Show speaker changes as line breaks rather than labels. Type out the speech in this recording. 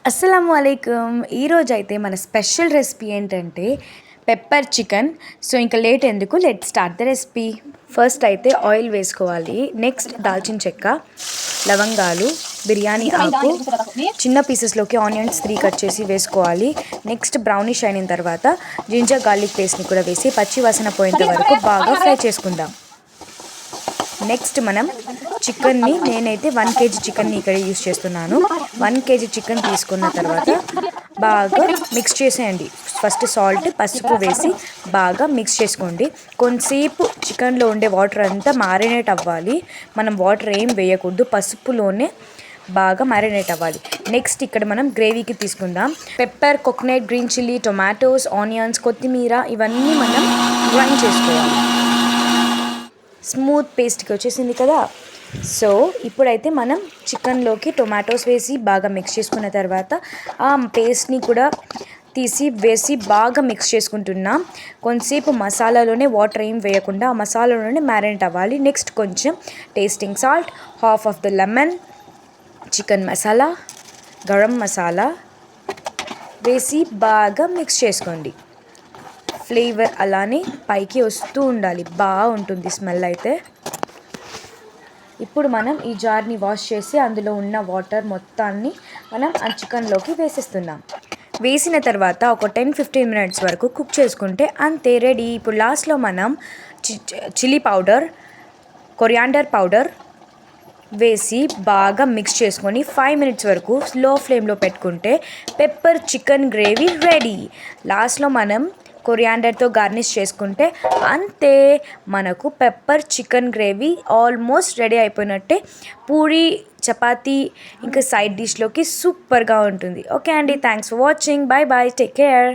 అస్సలాము అలైకుమ్. ఈరోజు అయితే మన స్పెషల్ రెసిపీ ఏంటంటే పెప్పర్ చికెన్. సో ఇంకా లేట్ ఎందుకు, let start the recipe. First అయితే ఆయిల్ వేసుకోవాలి. నెక్స్ట్ దాల్చిన చెక్క, లవంగాలు, బిర్యానీ ఆకు, చిన్న పీసెస్లోకి ఆనియన్స్ 3 కట్ చేసి వేసుకోవాలి. నెక్స్ట్ బ్రౌనిష్ అయిన తర్వాత జింజర్ గార్లిక్ పేస్ట్ని కూడా వేసి పచ్చి వాసన పోయేంత వరకు బాగా ఫ్రై చేసుకుందాం. నెక్స్ట్ మనం చికెన్ని, నేనైతే 1 kg చికెన్ని ఇక్కడ యూస్ చేస్తున్నాను. 1 kg చికెన్ తీసుకున్న తర్వాత బాగా మిక్స్ చేసేయండి. ఫస్ట్ సాల్ట్, పసుపు వేసి బాగా మిక్స్ చేసుకోండి. కొంతసేపు చికెన్లో ఉండే వాటర్ అంతా మ్యారినేట్ అవ్వాలి. మనం వాటర్ ఏం వేయకూడదు, పసుపులోనే బాగా మ్యారినేట్ అవ్వాలి. నెక్స్ట్ ఇక్కడ మనం గ్రేవీకి తీసుకుందాం. Pepper, coconut, green chilli, tomatoes, onions, కొత్తిమీర ఇవన్నీ మనం గ్రైండ్ చేసుకోవాలి. స్మూత్ పేస్ట్కి వచ్చేసింది కదా. సో ఇప్పుడైతే మనం చికెన్లోకి టొమాటోస్ వేసి బాగా మిక్స్ చేసుకున్న తర్వాత ఆ పేస్ట్ని కూడా వేసి బాగా మిక్స్ చేసుకుంటున్నాం. కొంతసేపు మసాలాలోనే, వాటర్ ఏం వేయకుండా ఆ మసాలాలోనే మ్యారినేట్ అవ్వాలి. నెక్స్ట్ కొంచెం tasting salt, half of the lemon, chicken masala, garam masala వేసి బాగా మిక్స్ చేసుకోండి. ఫ్లేవర్ అలానే పైకి వస్తూ ఉండాలి, బాగుంటుంది స్మెల్ అయితే. ఇప్పుడు మనం ఈ జార్ని వాష్ చేసి అందులో ఉన్న వాటర్ మొత్తాన్ని మనం ఆ చికెన్లోకి వేసేస్తున్నాం. వేసిన తర్వాత ఒక 10-15 మినిట్స్ వరకు కుక్ చేసుకుంటే అంతే, రెడీ. ఇప్పుడు లాస్ట్లో మనం చిల్లీ పౌడర్, కొరియాండర్ పౌడర్ వేసి బాగా మిక్స్ చేసుకొని 5 మినిట్స్ వరకు స్లో ఫ్లేమ్లో పెట్టుకుంటే పెప్పర్ చికెన్ గ్రేవీ రెడీ. లాస్ట్లో మనం కొరియాండర్తో గార్నిష్ చేసుకుంటే అంతే, మనకు pepper chicken gravy almost ready అయిపోయినట్టే. పూరి, చపాతీ ఇంకా సైడ్ డిష్లోకి సూపర్గా ఉంటుంది. ఓకే అండి, thanks for watching. Bye bye, take care.